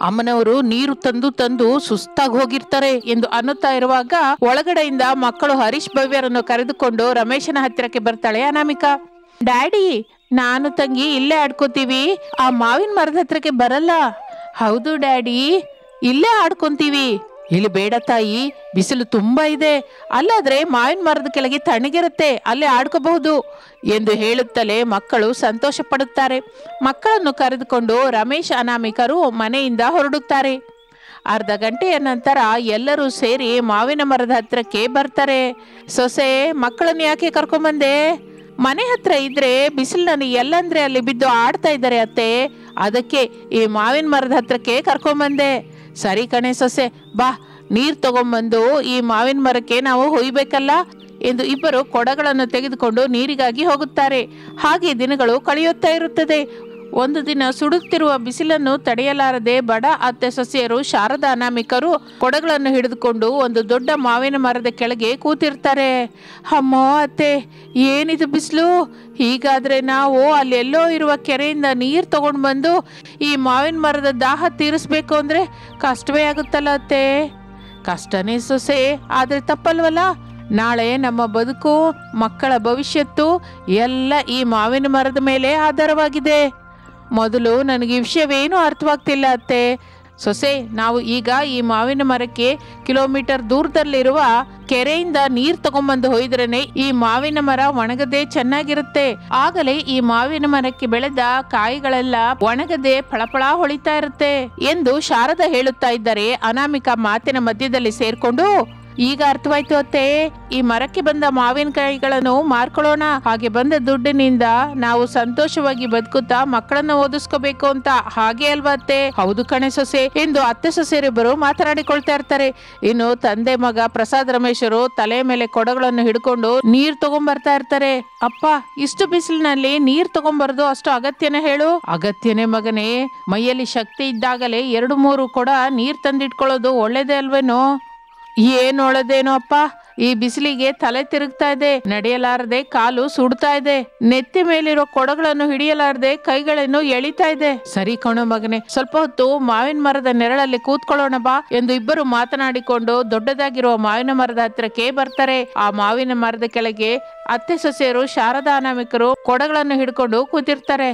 ಅಮ್ಮನವರು ನೀರು ತಂದು ತಂದು ಸುಸ್ತಾಗಿ ಹೋಗಿರ್ತಾರೆ ಎಂದು ಅನ್ನುತ್ತಾ ಇರುವಾಗ ಒಳಗಡೆಯಿಂದ ಮಕ್ಕಳು ಹರೀಶ್ ಭವ್ಯರನ್ನು ಕರೆದುಕೊಂಡು ರಮೇಶನ ಹತ್ತಿರಕ್ಕೆ ಬರ್ತಾಳೆ ಅನಾಮಿಕಾ. ಡ್ಯಾಡಿ, ನಾನು ತಂಗಿ ಇಲ್ಲೇ ಆಡ್ಕೋತೀವಿ, ಆ ಮಾವಿನ ಮರದ ಹತ್ರಕ್ಕೆ ಬರಲ್ಲ. ಹೌದು ಡ್ಯಾಡಿ, ಇಲ್ಲೇ ಆಡ್ಕೊಂತೀವಿ. ಇಲ್ಲಿ ಬೇಡ ತಾಯಿ, ಬಿಸಿಲು ತುಂಬಾ ಇದೆ, ಅಲ್ಲಾದ್ರೆ ಮಾವಿನ ಮರದ ಕೆಳಗೆ ತಣ್ಣಗಿರುತ್ತೆ, ಅಲ್ಲೇ ಆಡ್ಕೋಬಹುದು ಎಂದು ಹೇಳುತ್ತಲೇ ಮಕ್ಕಳು ಸಂತೋಷ ಪಡುತ್ತಾರೆ. ಮಕ್ಕಳನ್ನು ಕರೆದುಕೊಂಡು ರಮೇಶ್ ಅನಾಮಿಕರು ಮನೆಯಿಂದ ಹೊರಡುತ್ತಾರೆ. ಅರ್ಧ ಗಂಟೆಯ ನಂತರ ಎಲ್ಲರೂ ಸೇರಿ ಮಾವಿನ ಮರದ ಹತ್ರಕ್ಕೆ ಬರ್ತಾರೆ. ಸೊಸೆ, ಮಕ್ಕಳನ್ನು ಯಾಕೆ ಕರ್ಕೊಂಬಂದೆ? ಮನೆ ಹತ್ರ ಇದ್ರೆ ಬಿಸಿಲಿನಲ್ಲಿ ಎಲ್ಲಂದ್ರೆ ಅಲ್ಲಿ ಬಿದ್ದು ಆಡ್ತಾ ಇದ್ದಾರೆ ಅತ್ತೆ, ಅದಕ್ಕೆ ಈ ಮಾವಿನ ಮರದ ಹತ್ರಕ್ಕೆ ಕರ್ಕೊಂಬಂದೆ. ಸರಿ ಕಣೆ ಸೊಸೆ, ಬಾ, ನೀರ್ ತಗೊಂಬಂದು ಈ ಮಾವಿನ ಮರಕ್ಕೆ ನಾವು ಹೊಯ್ಬೇಕಲ್ಲ ಎಂದು ಇಬ್ಬರು ಕೊಡಗಳನ್ನು ತೆಗೆದುಕೊಂಡು ನೀರಿಗಾಗಿ ಹೋಗುತ್ತಾರೆ. ಹಾಗೆ ದಿನಗಳು ಕಳೆಯುತ್ತಾ ಇರುತ್ತದೆ. ಒಂದು ದಿನ ಸುಡುತ್ತಿರುವ ಬಿಸಿಲನ್ನು ತಡೆಯಲಾರದೆ ಬಡ ಅತ್ತೆ ಸೊಸೆಯರು ಶಾರದಾ ಅನಾಮಿಕರು ಕೊಡಗಳನ್ನು ಹಿಡಿದುಕೊಂಡು ಒಂದು ದೊಡ್ಡ ಮಾವಿನ ಮರದ ಕೆಳಗೆ ಕೂತಿರ್ತಾರೆ. ಅಮ್ಮೋ ಅತ್ತೆ, ಏನಿದು ಬಿಸಿಲು? ಹೀಗಾದ್ರೆ ನಾವು ಅಲ್ಲೆಲ್ಲೋ ಇರುವ ಕೆರೆಯಿಂದ ನೀರು ತಗೊಂಡು ಬಂದು ಈ ಮಾವಿನ ಮರದ ದಾಹ ತೀರಿಸ್ಬೇಕು ಅಂದ್ರೆ ಕಷ್ಟವೇ ಆಗುತ್ತಲ್ಲ ಅತ್ತೆ. ಕಷ್ಟನೇ ಸೊಸೆ, ಆದ್ರೆ ತಪ್ಪಲ್ವಲ್ಲ. ನಾಳೆ ನಮ್ಮ ಬದುಕು, ಮಕ್ಕಳ ಭವಿಷ್ಯತ್ತು ಎಲ್ಲ ಈ ಮಾವಿನ ಮರದ ಮೇಲೆ ಆಧಾರವಾಗಿದೆ. ಮೊದಲು ನನಗೆ ಈ ವಿಷಯವೇನೂ ಅರ್ಥವಾಗ್ತಿಲ್ಲ ಅತ್ತೆ. ಸೊಸೆ, ನಾವು ಈಗ ಈ ಮಾವಿನ ಮರಕ್ಕೆ ಕಿಲೋಮೀಟರ್ ದೂರದಲ್ಲಿರುವ ಕೆರೆಯಿಂದ ನೀರು ತಗೊಂಬಂದು ಹೊಯ್ದ್ರೇನೆ ಈ ಮಾವಿನ ಮರ ಒಣಗದೆ ಚೆನ್ನಾಗಿರುತ್ತೆ. ಆಗಲೇ ಈ ಮಾವಿನ ಮರಕ್ಕೆ ಬೆಳೆದ ಕಾಯಿಗಳೆಲ್ಲ ಒಣಗದೆ ಫಳಫಳ ಹೊಳಿತಾ ಇರುತ್ತೆ ಎಂದು ಶಾರದಾ ಹೇಳುತ್ತಾ ಇದ್ದಾರೆ. ಅನಾಮಿಕಾ ಮಾತಿನ ಮಧ್ಯದಲ್ಲಿ ಸೇರ್ಕೊಂಡು, ಈಗ ಅರ್ಥವಾಯ್ತು ಅತ್ತೆ, ಈ ಮರಕ್ಕೆ ಬಂದ ಮಾವಿನಕಾಯಿಗಳನ್ನು ಮಾರ್ಕೊಳ್ಳೋಣ, ಹಾಗೆ ಬಂದ ದುಡ್ಡಿನಿಂದ ನಾವು ಸಂತೋಷವಾಗಿ ಬದುಕುತ್ತಾ ಮಕ್ಕಳನ್ನ ಓದಿಸ್ಕೋಬೇಕು ಅಂತ. ಹಾಗೆ ಅಲ್ವಾ ಅತ್ತೆ? ಹೌದು ಕಣೆ ಸೊಸೆ ಎಂದು ಅತ್ತೆ ಸೊಸೆಯರಿಬ್ಬರು ಮಾತನಾಡಿಕೊಳ್ತಾ ಇರ್ತಾರೆ. ಇನ್ನು ತಂದೆ ಮಗ ಪ್ರಸಾದ್ ರಮೇಶರು ತಲೆ ಮೇಲೆ ಕೊಡಗಳನ್ನು ಹಿಡ್ಕೊಂಡು ನೀರ್ ತಗೊಂಡ್ಬರ್ತಾ ಇರ್ತಾರೆ. ಅಪ್ಪ, ಇಷ್ಟು ಬಿಸಿಲಿನಲ್ಲಿ ನೀರ್ ತಗೊಂಡ್ಬರೋದು ಅಷ್ಟು ಅಗತ್ಯನೇ ಹೇಳು? ಅಗತ್ಯನೇ ಮಗನೇ, ಮೈಯಲ್ಲಿ ಶಕ್ತಿ ಇದ್ದಾಗಲೇ 2-3 ಕೊಡ ನೀರ್ ತಂದಿಟ್ಕೊಳ್ಳೋದು ಒಳ್ಳೇದೇ ಅಲ್ವೇನೋ? ಏನ್ ಒಳ್ಳೇದೇನೋ ಅಪ್ಪ, ಈ ಬಿಸಿಲಿಗೆ ತಲೆ ತಿರುಗ್ತಾ ಇದೆ, ನಡೆಯಲಾರದೆ ಕಾಲು ಸುಡ್ತಾ ಇದೆ, ನೆತ್ತಿ ಮೇಲಿರೋ ಕೊಡಗಳನ್ನು ಹಿಡಿಯಲಾರದೆ ಕೈಗಳನ್ನು ಎಳಿತಾ ಇದೆ. ಸರಿ ಕಣೋ ಮಗನೆ, ಸ್ವಲ್ಪ ಹೊತ್ತು ಮಾವಿನ ಮರದ ನೆರಳಲ್ಲಿ ಕೂತ್ಕೊಳ್ಳೋಣ ಬಾ ಎಂದು ಇಬ್ಬರು ಮಾತನಾಡಿಕೊಂಡು ದೊಡ್ಡದಾಗಿರುವ ಮಾವಿನ ಮರದ ಹತ್ರಕ್ಕೆ ಬರ್ತಾರೆ. ಆ ಮಾವಿನ ಮರದ ಕೆಳಗೆ ಅತ್ತೆ ಸೊಸೆಯರು ಶಾರದಾ ಅನಾಮಿಕರು ಕೊಡಗಳನ್ನು ಹಿಡ್ಕೊಂಡು ಕೂತಿರ್ತಾರೆ.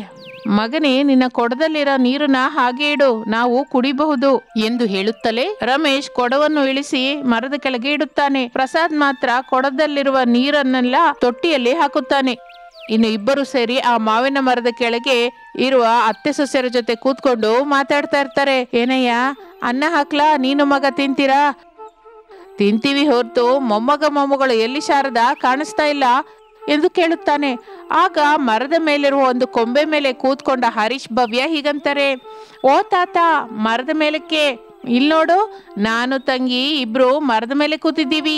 ಮಗನೇ, ನಿನ್ನ ಕೊಡದಲ್ಲಿರೋ ನೀರನ್ನ ಹಾಗೆ ಇಡು, ನಾವು ಕುಡಿಬಹುದು ಎಂದು ಹೇಳುತ್ತಲೇ ರಮೇಶ್ ಕೊಡವನ್ನು ಇಳಿಸಿ ಮರದ ಕೆಳಗೆ ಇಡುತ್ತಾನೆ. ಪ್ರಸಾದ್ ಮಾತ್ರ ಕೊಡದಲ್ಲಿರುವ ನೀರನ್ನೆಲ್ಲ ತೊಟ್ಟಿಯಲ್ಲಿ ಹಾಕುತ್ತಾನೆ. ಇನ್ನು ಇಬ್ಬರು ಸೇರಿ ಆ ಮಾವಿನ ಮರದ ಕೆಳಗೆ ಇರುವ ಅತ್ತೆ ಸೊಸೆಯರ ಜೊತೆ ಕೂತ್ಕೊಂಡು ಮಾತಾಡ್ತಾ ಇರ್ತಾರೆ. ಏನಯ್ಯ, ಅನ್ನ ಹಾಕ್ಲಾ? ನೀನು ಮಗ ತಿಂತೀರಾ? ತಿಂತೀವಿ ಹೊರತು ಮೊಮ್ಮಗ ಮೊಮ್ಮಗಳು ಎಲ್ಲಿ ಶಾರದಾ? ಕಾಣಿಸ್ತಾ ಇಲ್ಲ ಎಂದು ಕೇಳುತ್ತಾನೆ. ಆಗ ಮರದ ಮೇಲಿರುವ ಒಂದು ಕೊಂಬೆ ಮೇಲೆ ಕೂತ್ಕೊಂಡ ಹರೀಶ್ ಭವ್ಯ ಹೀಗಂತಾರೆ. ಓ ತಾತ, ಮರದ ಮೇಲಕ್ಕೆ ಇಲ್ಲಿ ನೋಡು, ನಾನು ತಂಗಿ ಇಬ್ರು ಮರದ ಮೇಲೆ ಕೂತಿದ್ದೀವಿ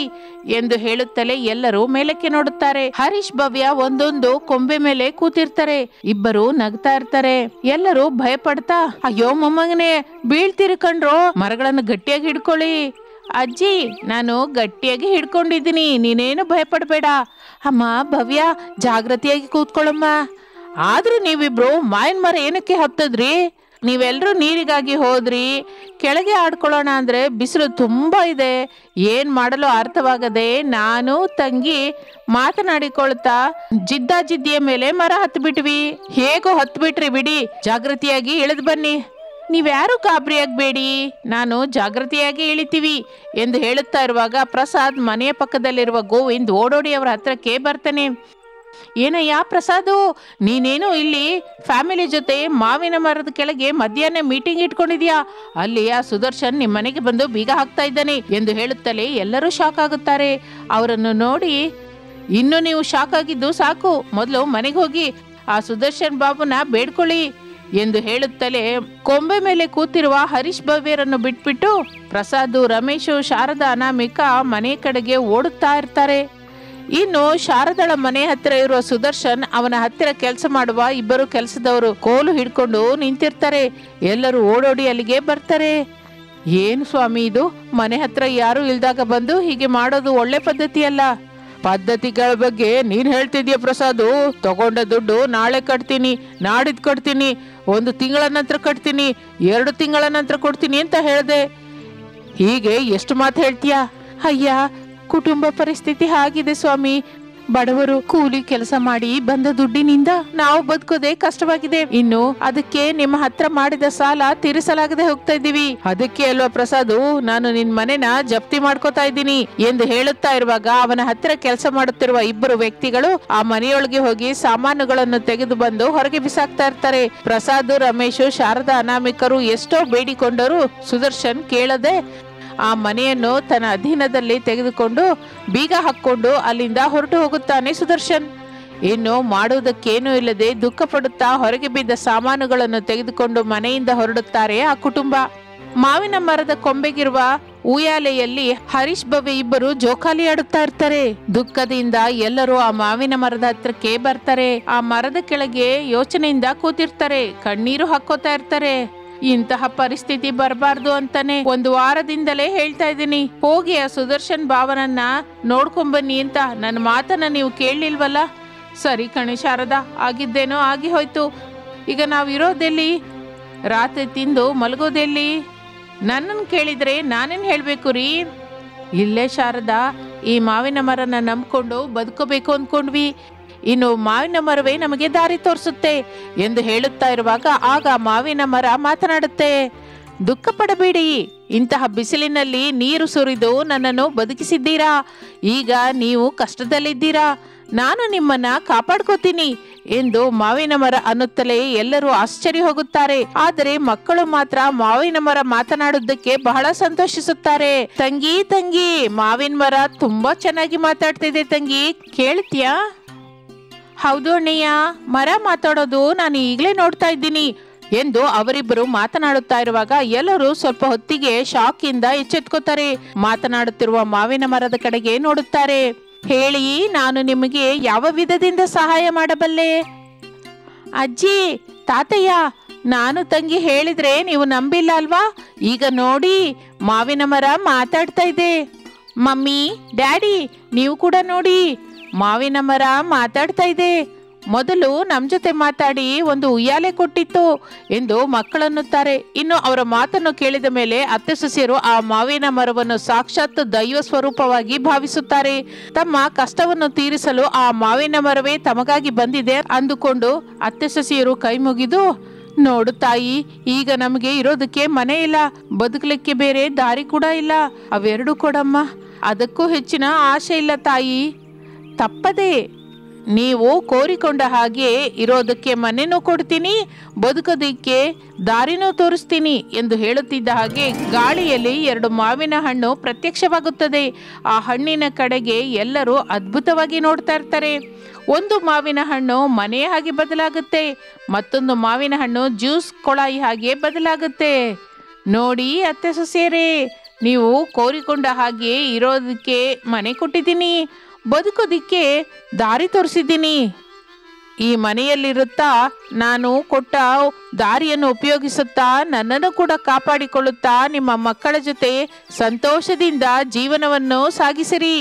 ಎಂದು ಹೇಳುತ್ತಲೇ ಎಲ್ಲರೂ ಮೇಲಕ್ಕೆ ನೋಡುತ್ತಾರೆ. ಹರೀಶ್ ಭವ್ಯ ಒಂದೊಂದು ಕೊಂಬೆ ಮೇಲೆ ಕೂತಿರ್ತಾರೆ. ಇಬ್ಬರು ನಗ್ತಾ ಇರ್ತಾರೆ. ಎಲ್ಲರೂ ಭಯ ಪಡ್ತಾ, ಅಯ್ಯೋ ಮೊಮ್ಮಗನೇ, ಬೀಳ್ತೀರಿ ಕಣ್ರೋ, ಮರಗಳನ್ನು ಗಟ್ಟಿಯಾಗಿ ಹಿಡ್ಕೊಳ್ಳಿ. ಅಜ್ಜಿ, ನಾನು ಗಟ್ಟಿಯಾಗಿ ಹಿಡ್ಕೊಂಡಿದ್ದೀನಿ, ನೀನೇನು ಭಯ ಪಡಬೇಡ. ಅಮ್ಮ ಭವ್ಯ, ಜಾಗ್ರತೆಯಾಗಿ ಕೂತ್ಕೊಳ್ಳಮ್ಮ. ಆದ್ರೂ ನೀವಿಬ್ರು ಮಾವಿನ ಮರ ಏನಕ್ಕೆ ಹತ್ತದ್ರಿ? ನೀವೆಲ್ಲರೂ ನೀರಿಗಾಗಿ ಹೋದ್ರಿ, ಕೆಳಗೆ ಆಡ್ಕೊಳ್ಳೋಣ ಅಂದ್ರೆ ಬಿಸಿಲು ತುಂಬಾ ಇದೆ. ಏನ್ ಮಾಡಲು ಅರ್ಥವಾಗದೆ ನಾನು ತಂಗಿ ಮಾತನಾಡಿಕೊಳ್ತಾ ಜಿದ್ದಿಯ ಮೇಲೆ ಮರ ಹತ್ಬಿಟ್ವಿ. ಹೇಗೋ ಹತ್ಬಿಟ್ರಿ ಬಿಡಿ, ಜಾಗೃತಿಯಾಗಿ ಇಳಿದು ಬನ್ನಿ. ನೀವ್ಯಾರು ಗಾಬರಿಯಾಗಬೇಡಿ, ನಾನು ಜಾಗೃತಿಯಾಗಿ ಇಳಿತೀವಿ ಎಂದು ಹೇಳುತ್ತಾ ಇರುವಾಗ ಪ್ರಸಾದ್ ಮನೆಯ ಪಕ್ಕದಲ್ಲಿರುವ ಗೋವಿಂದ್ ಓಡೋಡಿ ಅವರ ಹತ್ರಕ್ಕೆ ಬರ್ತಾನೆ. ಏನಯ್ಯ ಪ್ರಸಾದು, ನೀನೇನು ಇಲ್ಲಿ ಫ್ಯಾಮಿಲಿ ಜೊತೆ ಮಾವಿನ ಮರದ ಕೆಳಗೆ ಮಧ್ಯಾಹ್ನ ಮೀಟಿಂಗ್ ಇಟ್ಕೊಂಡಿದ್ಯಾ? ಅಲ್ಲಿ ಆ ಸುದರ್ಶನ್ ನಿಮ್ಮ ಮನೆಗೆ ಬಂದು ಬೀಗ ಹಾಕ್ತಾ ಇದ್ದಾನೆ ಎಂದು ಹೇಳುತ್ತಲೇ ಎಲ್ಲರೂ ಶಾಕ್ ಆಗುತ್ತಾರೆ. ಅವರನ್ನು ನೋಡಿ, ಇನ್ನು ನೀವು ಶಾಕ್ ಆಗಿದ್ದು ಸಾಕು, ಮೊದಲು ಮನೆಗೆ ಹೋಗಿ ಆ ಸುದರ್ಶನ್ ಬಾಬುನ ಬೇಡ್ಕೊಳ್ಳಿ ಎಂದು ಹೇಳುತ್ತಲೇ ಕೊಂಬೆ ಮೇಲೆ ಕೂತಿರುವ ಹರೀಶ್ ಭವ್ಯರನ್ನು ಬಿಟ್ಬಿಟ್ಟು ಪ್ರಸಾದ್, ರಮೇಶು, ಶಾರದಾ, ಅನಾಮಿಕಾ ಮನೆ ಕಡೆಗೆ ಓಡುತ್ತಾ ಇರ್ತಾರೆ. ಇನ್ನು ಶಾರದಳ ಮನೆ ಹತ್ತಿರ ಇರುವ ಸುದರ್ಶನ್, ಅವನ ಹತ್ತಿರ ಕೆಲಸ ಮಾಡುವ ಇಬ್ಬರು ಕೆಲಸದವರು ಕೋಲು ಹಿಡ್ಕೊಂಡು ನಿಂತಿರ್ತಾರೆ. ಎಲ್ಲರೂ ಓಡೋಡಿ ಅಲ್ಲಿಗೆ ಬರ್ತಾರೆ. ಏನು ಸ್ವಾಮಿ ಇದು, ಮನೆ ಹತ್ರ ಯಾರು ಇಲ್ದಾಗ ಬಂದು ಹೀಗೆ ಮಾಡೋದು ಒಳ್ಳೆ ಪದ್ಧತಿ ಅಲ್ಲ. ಪದ್ಧತಿಗಳ ಬಗ್ಗೆ ನೀನ್ ಹೇಳ್ತಿದ್ಯಾ ಪ್ರಸಾದು? ತಗೊಂಡ ದುಡ್ಡು ನಾಳೆ ಕಟ್ತೀನಿ, ನಾಡಿದ್ ಕಟ್ತೀನಿ, 1 ತಿಂಗಳ ನಂತರ ಕಟ್ತೀನಿ, 2 ತಿಂಗಳ ನಂತರ ಕೊಡ್ತೀನಿ ಅಂತ ಹೇಳ್ದೆ. ಹೀಗೆ ಎಷ್ಟು ಮಾತು ಹೇಳ್ತೀಯಾ? ಅಯ್ಯ, ಕುಟುಂಬ ಪರಿಸ್ಥಿತಿ ಹಾಗಿದೆ ಸ್ವಾಮಿ. ಬಡವರು ಕೂಲಿ ಕೆಲಸ ಮಾಡಿ ಬಂದ ದುಡ್ಡಿನಿಂದ ನಾವು ಬದುಕೋದೇ ಕಷ್ಟವಾಗಿದೆ. ಇನ್ನು ಅದಕ್ಕೆ ನಿಮ್ಮ ಹತ್ರ ಮಾಡಿದ ಸಾಲ ತೀರಿಸಲಾಗದೆ ಹೋಗ್ತಾ ಇದ್ದೀವಿ. ಅದಕ್ಕೆ ಅಲ್ವಾ ಪ್ರಸಾದ್ ನಾನು ನಿನ್ ಮನೆನ ಜಪ್ತಿ ಮಾಡ್ಕೋತಾ ಇದ್ದೀನಿ ಎಂದು ಹೇಳುತ್ತಾ ಇರುವಾಗ ಅವನ ಹತ್ತಿರ ಕೆಲಸ ಮಾಡುತ್ತಿರುವ ಇಬ್ಬರು ವ್ಯಕ್ತಿಗಳು ಆ ಮನೆಯೊಳಗೆ ಹೋಗಿ ಸಾಮಾನುಗಳನ್ನು ತೆಗೆದು ಬಂದು ಹೊರಗೆ ಬಿಸಾಕ್ತಾ ಇರ್ತಾರೆ. ಪ್ರಸಾದ್, ರಮೇಶ್, ಶಾರದಾ, ಅನಾಮಿಕರು ಎಷ್ಟೋ ಬೇಡಿಕೊಂಡರು ಸುದರ್ಶನ್ ಕೇಳದೆ ಆ ಮನೆಯನ್ನು ತನ್ನ ಅಧೀನದಲ್ಲಿ ತೆಗೆದುಕೊಂಡು ಬೀಗ ಹಾಕೊಂಡು ಅಲ್ಲಿಂದ ಹೊರಟು ಹೋಗುತ್ತಾನೆ ಸುದರ್ಶನ್. ಇನ್ನು ಮಾಡುವುದಕ್ಕೇನೂ ಇಲ್ಲದೆ ದುಃಖ ಪಡುತ್ತಾ ಹೊರಗೆ ಬಿದ್ದ ಸಾಮಾನುಗಳನ್ನು ತೆಗೆದುಕೊಂಡು ಮನೆಯಿಂದ ಹೊರಡುತ್ತಾರೆ ಆ ಕುಟುಂಬ. ಮಾವಿನ ಮರದ ಕೊಂಬೆಗಿರುವ ಉಯ್ಯಾಲೆಯಲ್ಲಿ ಹರೀಶ್ ಭವ್ಯ ಇಬ್ಬರು ಜೋಕಾಲಿ ಆಡುತ್ತಾ ಇರ್ತಾರೆ. ದುಃಖದಿಂದ ಎಲ್ಲರೂ ಆ ಮಾವಿನ ಮರದ ಹತ್ರಕ್ಕೆ ಬರ್ತಾರೆ. ಆ ಮರದ ಕೆಳಗೆ ಯೋಚನೆಯಿಂದ ಕೂತಿರ್ತಾರೆ, ಕಣ್ಣೀರು ಹಾಕೋತಾ ಇರ್ತಾರೆ. ಇಂತಹ ಪರಿಸ್ಥಿತಿ ಬರಬಾರ್ದು ಅಂತಾನೆ 1 ವಾರದಿಂದಲೇ ಹೇಳ್ತಾ ಇದ್ದೀನಿ, ಹೋಗಿ ಆ ಸುದರ್ಶನ್ ಭಾವನನ್ನ ನೋಡ್ಕೊಂಬನ್ನಿ ಅಂತ. ನನ್ನ ಮಾತನ್ನ ನೀವು ಕೇಳಲಿಲ್ವಲ್ಲ? ಸರಿ ಕಣೆ ಶಾರದಾ, ಆಗಿದ್ದೇನೋ ಆಗಿ ಹೋಯ್ತು. ಈಗ ನಾವಿರೋದೆಲ್ಲಿ? ರಾತ್ರಿ ತಿಂದು ಮಲಗೋದೆಲ್ಲಿ? ನನ್ನನ್ನು ಕೇಳಿದ್ರೆ ನಾನೇನು ಹೇಳಬೇಕು ರೀ? ಇಲ್ಲೇ ಶಾರದಾ, ಈ ಮಾವಿನ ಮರನ ನಂಬ್ಕೊಂಡು ಬದುಕೋಬೇಕು ಅಂದ್ಕೊಂಡ್ವಿ. ಇನ್ನು ಮಾವಿನ ಮರವೇ ನಮಗೆ ದಾರಿ ತೋರಿಸುತ್ತೆ ಎಂದು ಹೇಳುತ್ತಾ ಇರುವಾಗ ಆಗ ಮಾವಿನ ಮರ ಮಾತನಾಡುತ್ತೆ. ದುಃಖ ಪಡಬೇಡಿ, ಇಂತಹ ಬಿಸಿಲಿನಲ್ಲಿ ನೀರು ಸುರಿದು ನನ್ನನ್ನು ಬದುಕಿಸಿದ್ದೀರಾ. ಈಗ ನೀವು ಕಷ್ಟದಲ್ಲಿದ್ದೀರಾ, ನಾನು ನಿಮ್ಮನ್ನ ಕಾಪಾಡ್ಕೋತೀನಿ ಎಂದು ಮಾವಿನ ಮರ ಅನ್ನುತ್ತಲೇ ಎಲ್ಲರೂ ಆಶ್ಚರ್ಯ ಹೋಗುತ್ತಾರೆ. ಆದರೆ ಮಕ್ಕಳು ಮಾತ್ರ ಮಾವಿನ ಮರ ಮಾತನಾಡುವುದಕ್ಕೆ ಬಹಳ ಸಂತೋಷಿಸುತ್ತಾರೆ. ತಂಗಿ ತಂಗಿ, ಮಾವಿನ ಮರ ತುಂಬಾ ಚೆನ್ನಾಗಿ ಮಾತಾಡ್ತಿದೆ ತಂಗಿ, ಕೇಳ್ತೀಯಾ? ಹೌದು ಅಣ್ಣಯ್ಯ, ಮರ ಮಾತಾಡೋದು ನಾನು ಈಗಲೇ ನೋಡ್ತಾ ಇದ್ದೀನಿ ಎಂದು ಅವರಿಬ್ಬರು ಮಾತನಾಡುತ್ತಾ ಇರುವಾಗ ಎಲ್ಲರೂ ಸ್ವಲ್ಪ ಹೊತ್ತಿಗೆ ಶಾಕ್ ಇಂದ ಎಚ್ಚೆತ್ಕೋತಾರೆ. ಮಾತನಾಡುತ್ತಿರುವ ಮಾವಿನ ಮರದ ಕಡೆಗೆ ನೋಡುತ್ತಾರೆ. ಹೇಳಿ, ನಾನು ನಿಮಗೆ ಯಾವ ವಿಧದಿಂದ ಸಹಾಯ ಮಾಡಬಲ್ಲೆ? ಅಜ್ಜಿ, ತಾತಯ್ಯ, ನಾನು ತಂಗಿ ಹೇಳಿದ್ರೆ ನೀವು ನಂಬಿಲ್ಲ ಅಲ್ವಾ? ಈಗ ನೋಡಿ, ಮಾವಿನ ಮರ ಮಾತಾಡ್ತಾ ಇದೆ. ಮಮ್ಮಿ, ಡ್ಯಾಡಿ, ನೀವು ಕೂಡ ನೋಡಿ, ಮಾವಿನ ಮರ ಮಾತಾಡ್ತಾ ಇದೆ. ಮೊದಲು ನಮ್ಮ ಜೊತೆ ಮಾತಾಡಿ ಒಂದು ಉಯ್ಯಾಲೆ ಕೊಟ್ಟಿತ್ತು ಎಂದು ಮಕ್ಕಳನ್ನುತ್ತಾರೆ. ಇನ್ನು ಅವರ ಮಾತನ್ನು ಕೇಳಿದ ಮೇಲೆ ಅತ್ತೆ ಸೊಸೆಯರು ಆ ಮಾವಿನ ಮರವನ್ನು ಸಾಕ್ಷಾತ್ ದೈವ ಸ್ವರೂಪವಾಗಿ ಭಾವಿಸುತ್ತಾರೆ. ತಮ್ಮ ಕಷ್ಟವನ್ನು ತೀರಿಸಲು ಆ ಮಾವಿನ ಮರವೇ ತಮಗಾಗಿ ಬಂದಿದೆ ಅಂದುಕೊಂಡು ಅತ್ತೆ ಸೊಸೆಯರು ಕೈ ಮುಗಿದು, ನೋಡು ತಾಯಿ, ಈಗ ನಮಗೆ ಇರೋದಕ್ಕೆ ಮನೆ ಇಲ್ಲ, ಬದುಕಲಿಕ್ಕೆ ಬೇರೆ ದಾರಿ ಕೂಡ ಇಲ್ಲ. ಅವೆರಡು ಕೊಡಮ್ಮ, ಅದಕ್ಕೂ ಹೆಚ್ಚಿನ ಆಸೆ ಇಲ್ಲ ತಾಯಿ. ತಪ್ಪದೆ ನೀವು ಕೋರಿಕೊಂಡ ಹಾಗೆ ಇರೋದಕ್ಕೆ ಮನೆನೂ ಕೊಡ್ತೀನಿ, ಬದುಕೋದಕ್ಕೆ ದಾರಿನೂ ತೋರಿಸ್ತೀನಿ ಎಂದು ಹೇಳುತ್ತಿದ್ದ ಹಾಗೆ ಗಾಳಿಯಲ್ಲಿ 2 ಮಾವಿನ ಹಣ್ಣು ಪ್ರತ್ಯಕ್ಷವಾಗುತ್ತದೆ. ಆ ಹಣ್ಣಿನ ಕಡೆಗೆ ಎಲ್ಲರೂ ಅದ್ಭುತವಾಗಿ ನೋಡ್ತಾ ಇರ್ತಾರೆ. ಒಂದು ಮಾವಿನ ಹಣ್ಣು ಮನೆ ಹಾಗೆ ಬದಲಾಗುತ್ತೆ, ಮತ್ತೊಂದು ಮಾವಿನ ಹಣ್ಣು ಜ್ಯೂಸ್ ಕೊಳಾಯಿ ಹಾಗೆ ಬದಲಾಗುತ್ತೆ. ನೋಡಿ ಅತ್ತೆ ಸೊಸೆಯರೇ, ನೀವು ಕೋರಿಕೊಂಡ ಹಾಗೆ ಇರೋದಕ್ಕೆ ಮನೆ ಕೊಟ್ಟಿದ್ದೀನಿ, ಬದುಕೋದಿಕ್ಕೆ ದಾರಿ ತೋರಿಸಿದ್ದೀನಿ. ಈ ಮನೆಯಲ್ಲಿರುತ್ತಾ ನಾನು ಕೊಟ್ಟ ದಾರಿಯನ್ನು ಉಪಯೋಗಿಸುತ್ತಾ ನನ್ನನ್ನು ಕೂಡ ಕಾಪಾಡಿಕೊಳ್ಳುತ್ತಾ ನಿಮ್ಮ ಮಕ್ಕಳ ಜೊತೆ ಸಂತೋಷದಿಂದ ಜೀವನವನ್ನು ಸಾಗಿಸಿರಿ.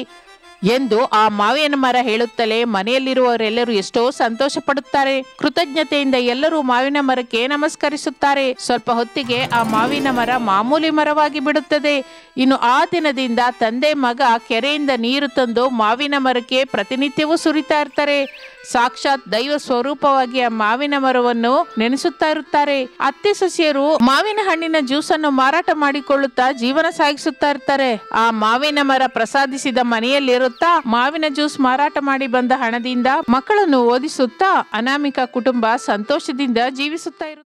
ಎಂದು ಆ ಮಾವಿನ ಮರ ಹೇಳುತ್ತಲೇ ಮನೆಯಲ್ಲಿರುವವರೆಲ್ಲರೂ ಎಷ್ಟೋ ಸಂತೋಷ ಪಡುತ್ತಾರೆ. ಕೃತಜ್ಞತೆಯಿಂದ ಎಲ್ಲರೂ ಮಾವಿನ ಮರಕ್ಕೆ ನಮಸ್ಕರಿಸುತ್ತಾರೆ. ಸ್ವಲ್ಪ ಹೊತ್ತಿಗೆ ಆ ಮಾವಿನ ಮರ ಮಾಮೂಲಿ ಮರವಾಗಿ ಬಿಡುತ್ತದೆ. ಇನ್ನು ಆ ದಿನದಿಂದ ತಂದೆ ಮಗ ಕೆರೆಯಿಂದ ನೀರು ತಂದು ಮಾವಿನ ಮರಕ್ಕೆ ಪ್ರತಿನಿತ್ಯವೂ ಸುರಿತಾ ಇರ್ತಾರೆ. ಸಾಕ್ಷಾತ್ ದೈವ ಸ್ವರೂಪವಾಗಿ ಆ ಮಾವಿನ ಮರವನ್ನು ನೆನೆಸುತ್ತಾ ಇರುತ್ತಾರೆ. ಅತ್ತೆ ಸೊಸೆಯರು ಮಾವಿನ ಹಣ್ಣಿನ ಜ್ಯೂಸನ್ನು ಮಾರಾಟ ಮಾಡಿಕೊಳ್ಳುತ್ತಾ ಜೀವನ ಸಾಗಿಸುತ್ತಾ ಇರ್ತಾರೆ. ಆ ಮಾವಿನ ಮರ ಪ್ರಸಾದಿಸಿದ ಮನೆಯಲ್ಲಿರುತ್ತಾ ಮಾವಿನ ಜ್ಯೂಸ್ ಮಾರಾಟ ಮಾಡಿ ಬಂದ ಹಣದಿಂದ ಮಕ್ಕಳನ್ನು ಓದಿಸುತ್ತಾ ಅನಾಮಿಕಾ ಕುಟುಂಬ ಸಂತೋಷದಿಂದ ಜೀವಿಸುತ್ತಾ ಇರುತ್ತೆ.